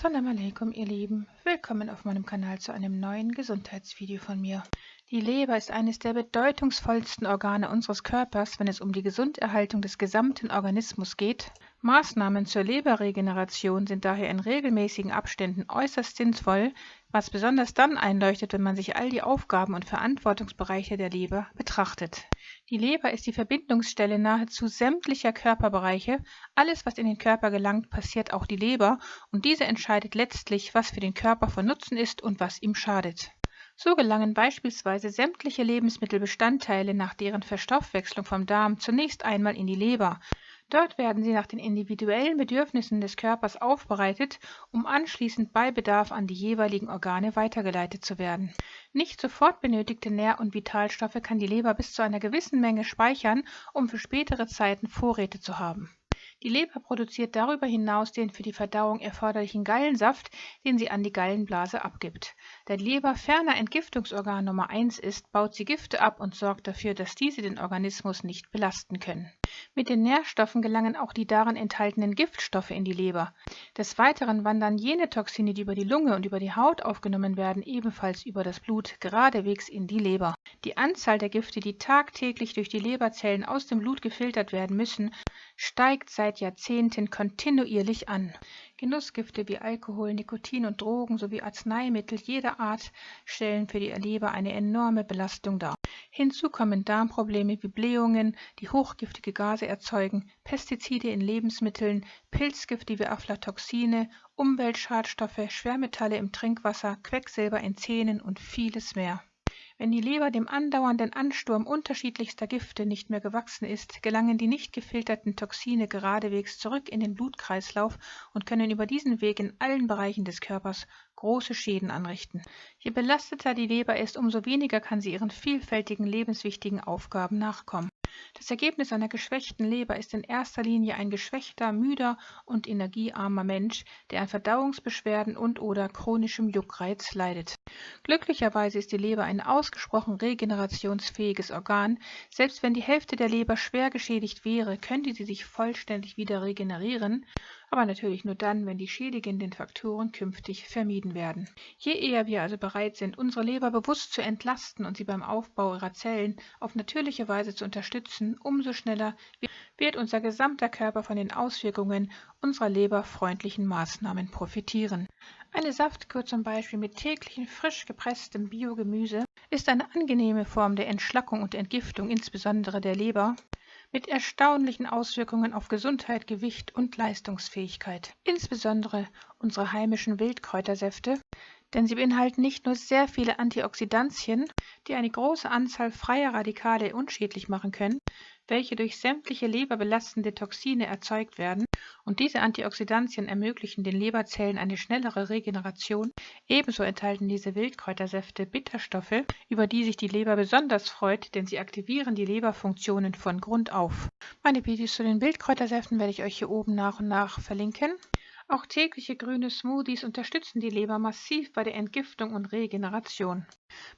Assalamu alaikum, ihr Lieben. Willkommen auf meinem Kanal zu einem neuen Gesundheitsvideo von mir. Die Leber ist eines der bedeutungsvollsten Organe unseres Körpers, wenn es um die Gesunderhaltung des gesamten Organismus geht. Maßnahmen zur Leberregeneration sind daher in regelmäßigen Abständen äußerst sinnvoll, was besonders dann einleuchtet, wenn man sich all die Aufgaben und Verantwortungsbereiche der Leber betrachtet. Die Leber ist die Verbindungsstelle nahezu sämtlicher Körperbereiche. Alles, was in den Körper gelangt, passiert auch die Leber, und diese entscheidet letztlich, was für den Körper von Nutzen ist und was ihm schadet. So gelangen beispielsweise sämtliche Lebensmittelbestandteile nach deren Verstoffwechslung vom Darm zunächst einmal in die Leber. Dort werden sie nach den individuellen Bedürfnissen des Körpers aufbereitet, um anschließend bei Bedarf an die jeweiligen Organe weitergeleitet zu werden. Nicht sofort benötigte Nähr- und Vitalstoffe kann die Leber bis zu einer gewissen Menge speichern, um für spätere Zeiten Vorräte zu haben. Die Leber produziert darüber hinaus den für die Verdauung erforderlichen Gallensaft, den sie an die Gallenblase abgibt. Da die Leber ferner Entgiftungsorgan Nummer 1 ist, baut sie Gifte ab und sorgt dafür, dass diese den Organismus nicht belasten können. Mit den Nährstoffen gelangen auch die darin enthaltenen Giftstoffe in die Leber. Des Weiteren wandern jene Toxine, die über die Lunge und über die Haut aufgenommen werden, ebenfalls über das Blut geradewegs in die Leber. Die Anzahl der Gifte, die tagtäglich durch die Leberzellen aus dem Blut gefiltert werden müssen, steigt seit Jahrzehnten kontinuierlich an. Genussgifte wie Alkohol, Nikotin und Drogen sowie Arzneimittel jeder Art stellen für die Leber eine enorme Belastung dar. Hinzu kommen Darmprobleme wie Blähungen, die hochgiftige Gase erzeugen, Pestizide in Lebensmitteln, Pilzgifte wie Aflatoxine, Umweltschadstoffe, Schwermetalle im Trinkwasser, Quecksilber in Zähnen und vieles mehr. Wenn die Leber dem andauernden Ansturm unterschiedlichster Gifte nicht mehr gewachsen ist, gelangen die nicht gefilterten Toxine geradewegs zurück in den Blutkreislauf und können über diesen Weg in allen Bereichen des Körpers große Schäden anrichten. Je belasteter die Leber ist, umso weniger kann sie ihren vielfältigen lebenswichtigen Aufgaben nachkommen. Das Ergebnis einer geschwächten Leber ist in erster Linie ein geschwächter, müder und energiearmer Mensch, der an Verdauungsbeschwerden und/oder chronischem Juckreiz leidet. Glücklicherweise ist die Leber ein ausgesprochen regenerationsfähiges Organ. Selbst wenn die Hälfte der Leber schwer geschädigt wäre, könnte sie sich vollständig wieder regenerieren, aber natürlich nur dann, wenn die schädigenden Faktoren künftig vermieden werden. Je eher wir also bereit sind, unsere Leber bewusst zu entlasten und sie beim Aufbau ihrer Zellen auf natürliche Weise zu unterstützen, umso schneller wird unser gesamter Körper von den Auswirkungen unserer leberfreundlichen Maßnahmen profitieren. Eine Saftkur zum Beispiel mit täglichen frisch gepresstem Biogemüse ist eine angenehme Form der Entschlackung und Entgiftung, insbesondere der Leber, mit erstaunlichen Auswirkungen auf Gesundheit, Gewicht und Leistungsfähigkeit. Insbesondere unsere heimischen Wildkräutersäfte, denn sie beinhalten nicht nur sehr viele Antioxidantien, die eine große Anzahl freier Radikale unschädlich machen können, welche durch sämtliche leberbelastende Toxine erzeugt werden, und diese Antioxidantien ermöglichen den Leberzellen eine schnellere Regeneration. Ebenso enthalten diese Wildkräutersäfte Bitterstoffe, über die sich die Leber besonders freut, denn sie aktivieren die Leberfunktionen von Grund auf. Meine Videos zu den Wildkräutersäften werde ich euch hier oben nach und nach verlinken. Auch tägliche grüne Smoothies unterstützen die Leber massiv bei der Entgiftung und Regeneration.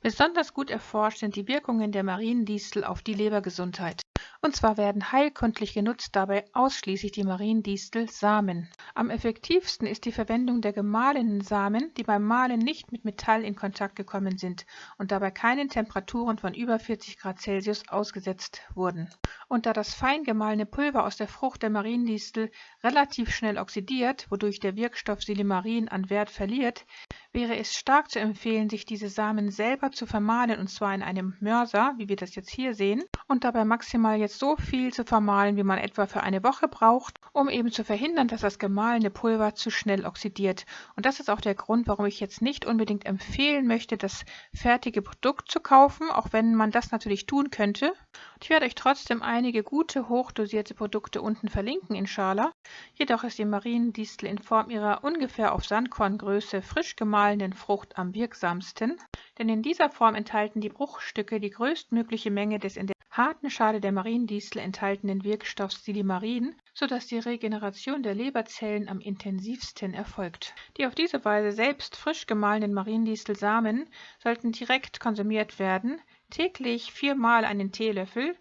Besonders gut erforscht sind die Wirkungen der Mariendistel auf die Lebergesundheit. Und zwar werden heilkundlich genutzt dabei ausschließlich die Mariendistel-Samen. Am effektivsten ist die Verwendung der gemahlenen Samen, die beim Mahlen nicht mit Metall in Kontakt gekommen sind und dabei keinen Temperaturen von über 40 Grad Celsius ausgesetzt wurden. Und da das fein gemahlene Pulver aus der Frucht der Mariendistel relativ schnell oxidiert, wodurch der Wirkstoff Silimarin an Wert verliert, wäre es stark zu empfehlen, sich diese Samen selber zu vermahlen, und zwar in einem Mörser, wie wir das jetzt hier sehen, und dabei maximal jetzt so viel zu vermahlen, wie man etwa für eine Woche braucht, um eben zu verhindern, dass das gemahlene Pulver zu schnell oxidiert. Und das ist auch der Grund, warum ich jetzt nicht unbedingt empfehlen möchte, das fertige Produkt zu kaufen, auch wenn man das natürlich tun könnte. Ich werde euch trotzdem einige gute, hochdosierte Produkte unten verlinken, inshallah. Jedoch ist die Mariendistel in Form ihrer ungefähr auf Sandkorngröße frisch gemahlenen Frucht am wirksamsten, denn in dieser Form enthalten die Bruchstücke die größtmögliche Menge des in der harten Schale der Mariendistel enthaltenen Wirkstoffs Silimarin, sodass die Regeneration der Leberzellen am intensivsten erfolgt. Die auf diese Weise selbst frisch gemahlenen Mariendistelsamen sollten direkt konsumiert werden, täglich 4-mal einen Teelöffel,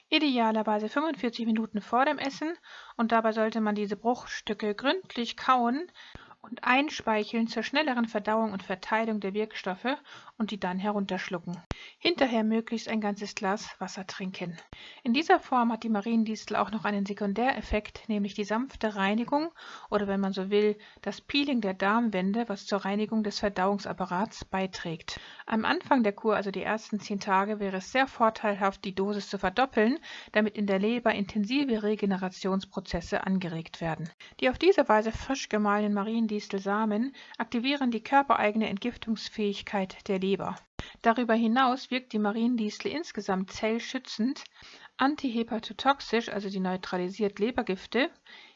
idealerweise 45 Minuten vor dem Essen, und dabei sollte man diese Bruchstücke gründlich kauen und einspeicheln zur schnelleren Verdauung und Verteilung der Wirkstoffe und die dann herunterschlucken. Hinterher möglichst ein ganzes Glas Wasser trinken. In dieser Form hat die Mariendistel auch noch einen Sekundäreffekt, nämlich die sanfte Reinigung oder wenn man so will, das Peeling der Darmwände, was zur Reinigung des Verdauungsapparats beiträgt. Am Anfang der Kur, also die ersten 10 Tage, wäre es sehr vorteilhaft, die Dosis zu verdoppeln, damit in der Leber intensive Regenerationsprozesse angeregt werden. Die auf diese Weise frisch gemahlenen Mariendistelsamen aktivieren die körpereigene Entgiftungsfähigkeit der Leber. Darüber hinaus wirkt die Mariendistel insgesamt zellschützend, antihepatotoxisch, also sie neutralisiert Lebergifte,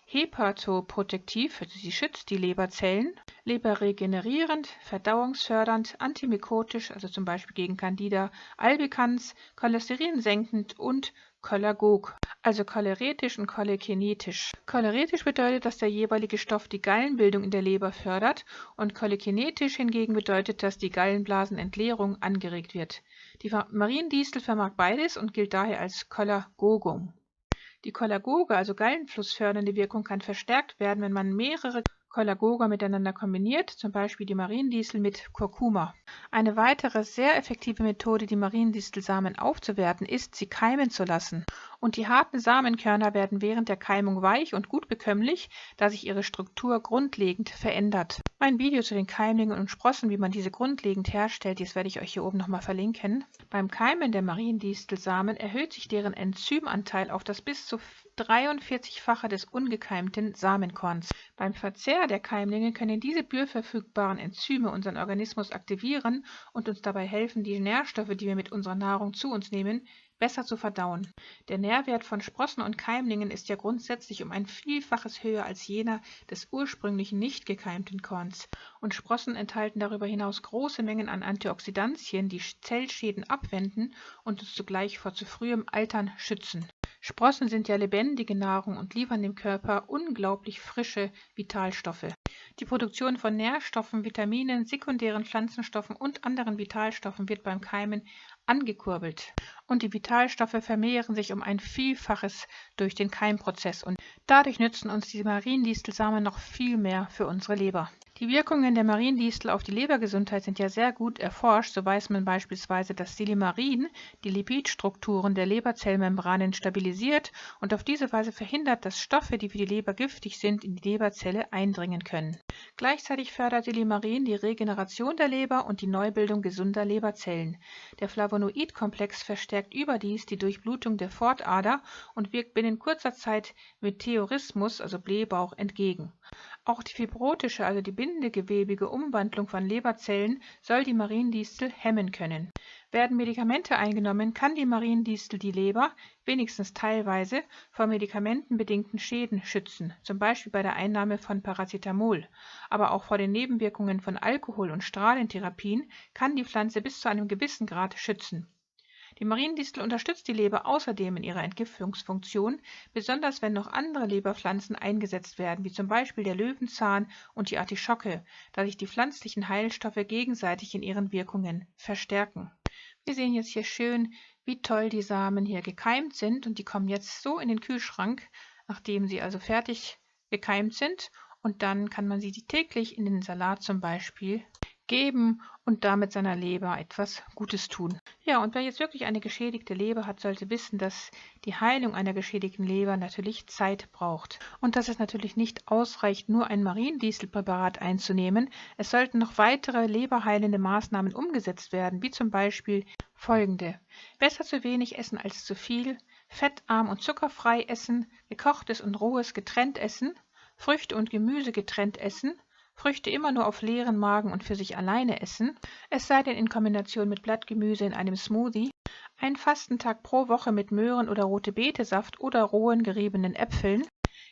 hepatoprotektiv, also sie schützt die Leberzellen, leberregenerierend, verdauungsfördernd, antimykotisch, also zum Beispiel gegen Candida albicans, cholesterinsenkend und Cholergog, also choleretisch und cholekinetisch. Choleretisch bedeutet, dass der jeweilige Stoff die Gallenbildung in der Leber fördert und cholekinetisch hingegen bedeutet, dass die Gallenblasenentleerung angeregt wird. Die Mariendistel vermag beides und gilt daher als Cholergogum. Die Cholergoge, also gallenflussfördernde Wirkung, kann verstärkt werden, wenn man mehrere Cholergoge miteinander kombiniert, zum Beispiel die Mariendistel mit Kurkuma. Eine weitere sehr effektive Methode, die Mariendistelsamen aufzuwerten, ist, sie keimen zu lassen. Und die harten Samenkörner werden während der Keimung weich und gut bekömmlich, da sich ihre Struktur grundlegend verändert. Mein Video zu den Keimlingen und Sprossen, wie man diese grundlegend herstellt, das werde ich euch hier oben nochmal verlinken. Beim Keimen der Mariendistelsamen erhöht sich deren Enzymanteil auf das bis zu 43-fache des ungekeimten Samenkorns. Beim Verzehr der Keimlinge können diese bioverfügbaren Enzyme unseren Organismus aktivieren und uns dabei helfen, die Nährstoffe, die wir mit unserer Nahrung zu uns nehmen, besser zu verdauen. Der Nährwert von Sprossen und Keimlingen ist ja grundsätzlich um ein Vielfaches höher als jener des ursprünglichen nicht gekeimten Korns. Und Sprossen enthalten darüber hinaus große Mengen an Antioxidantien, die Zellschäden abwenden und uns zugleich vor zu frühem Altern schützen. Sprossen sind ja lebendige Nahrung und liefern dem Körper unglaublich frische Vitalstoffe. Die Produktion von Nährstoffen, Vitaminen, sekundären Pflanzenstoffen und anderen Vitalstoffen wird beim Keimen angekurbelt. Und die Vitalstoffe vermehren sich um ein Vielfaches durch den Keimprozess und dadurch nützen uns die Mariendistelsamen noch viel mehr für unsere Leber. Die Wirkungen der Mariendistel auf die Lebergesundheit sind ja sehr gut erforscht. So weiß man beispielsweise, dass Silimarin die Lipidstrukturen der Leberzellmembranen stabilisiert und auf diese Weise verhindert, dass Stoffe, die für die Leber giftig sind, in die Leberzelle eindringen können. Gleichzeitig fördert Silimarin die Regeneration der Leber und die Neubildung gesunder Leberzellen. Der Flavonoidkomplex verstärkt überdies die Durchblutung der Pfortader und wirkt binnen kurzer Zeit Meteorismus, also Blähbauch, entgegen. Auch die fibrotische, also die bindegewebige Umwandlung von Leberzellen soll die Mariendistel hemmen können. Werden Medikamente eingenommen, kann die Mariendistel die Leber, wenigstens teilweise, vor medikamentenbedingten Schäden schützen, zum Beispiel bei der Einnahme von Paracetamol. Aber auch vor den Nebenwirkungen von Alkohol- und Strahlentherapien kann die Pflanze bis zu einem gewissen Grad schützen. Die Mariendistel unterstützt die Leber außerdem in ihrer Entgiftungsfunktion, besonders wenn noch andere Leberpflanzen eingesetzt werden, wie zum Beispiel der Löwenzahn und die Artischocke, da sich die pflanzlichen Heilstoffe gegenseitig in ihren Wirkungen verstärken. Wir sehen jetzt hier schön, wie toll die Samen hier gekeimt sind und die kommen jetzt so in den Kühlschrank, nachdem sie also fertig gekeimt sind und dann kann man sie täglich in den Salat zum Beispiel geben und damit seiner Leber etwas Gutes tun. Ja, und wer jetzt wirklich eine geschädigte Leber hat, sollte wissen, dass die Heilung einer geschädigten Leber natürlich Zeit braucht und dass es natürlich nicht ausreicht, nur ein Mariendistelpräparat einzunehmen. Es sollten noch weitere leberheilende Maßnahmen umgesetzt werden, wie zum Beispiel folgende: Besser zu wenig essen als zu viel, fettarm und zuckerfrei essen, gekochtes und rohes getrennt essen, Früchte und Gemüse getrennt essen, Früchte immer nur auf leeren Magen und für sich alleine essen, es sei denn in Kombination mit Blattgemüse in einem Smoothie, einen Fastentag pro Woche mit Möhren- oder Rote-Beete-Saft oder rohen geriebenen Äpfeln,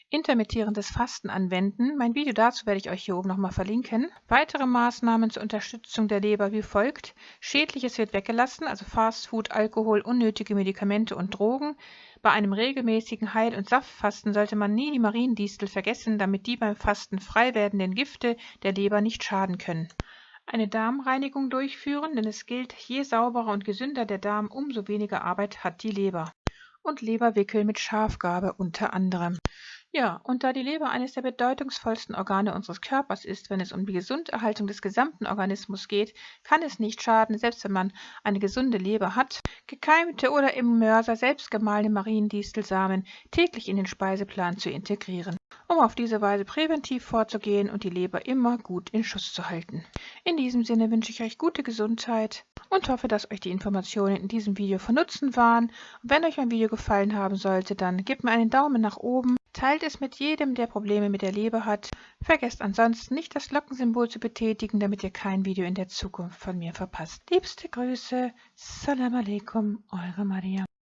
intermittierendes Fasten anwenden. Mein Video dazu werde ich euch hier oben nochmal verlinken. Weitere Maßnahmen zur Unterstützung der Leber wie folgt: Schädliches wird weggelassen, also Fastfood, Alkohol, unnötige Medikamente und Drogen. Bei einem regelmäßigen Heil- und Saftfasten sollte man nie die Mariendistel vergessen, damit die beim Fasten frei werdenden Gifte der Leber nicht schaden können. Eine Darmreinigung durchführen, denn es gilt, je sauberer und gesünder der Darm, umso weniger Arbeit hat die Leber. Und Leberwickel mit Schafgarbe unter anderem. Ja, und da die Leber eines der bedeutungsvollsten Organe unseres Körpers ist, wenn es um die Gesunderhaltung des gesamten Organismus geht, kann es nicht schaden, selbst wenn man eine gesunde Leber hat, gekeimte oder im Mörser selbst gemahlene Mariendistelsamen täglich in den Speiseplan zu integrieren, um auf diese Weise präventiv vorzugehen und die Leber immer gut in Schuss zu halten. In diesem Sinne wünsche ich euch gute Gesundheit und hoffe, dass euch die Informationen in diesem Video von Nutzen waren. Und wenn euch mein Video gefallen haben sollte, dann gebt mir einen Daumen nach oben. Teilt es mit jedem, der Probleme mit der Leber hat. Vergesst ansonsten nicht, das Glockensymbol zu betätigen, damit ihr kein Video in der Zukunft von mir verpasst. Liebste Grüße, Salam Aleikum, eure Maria.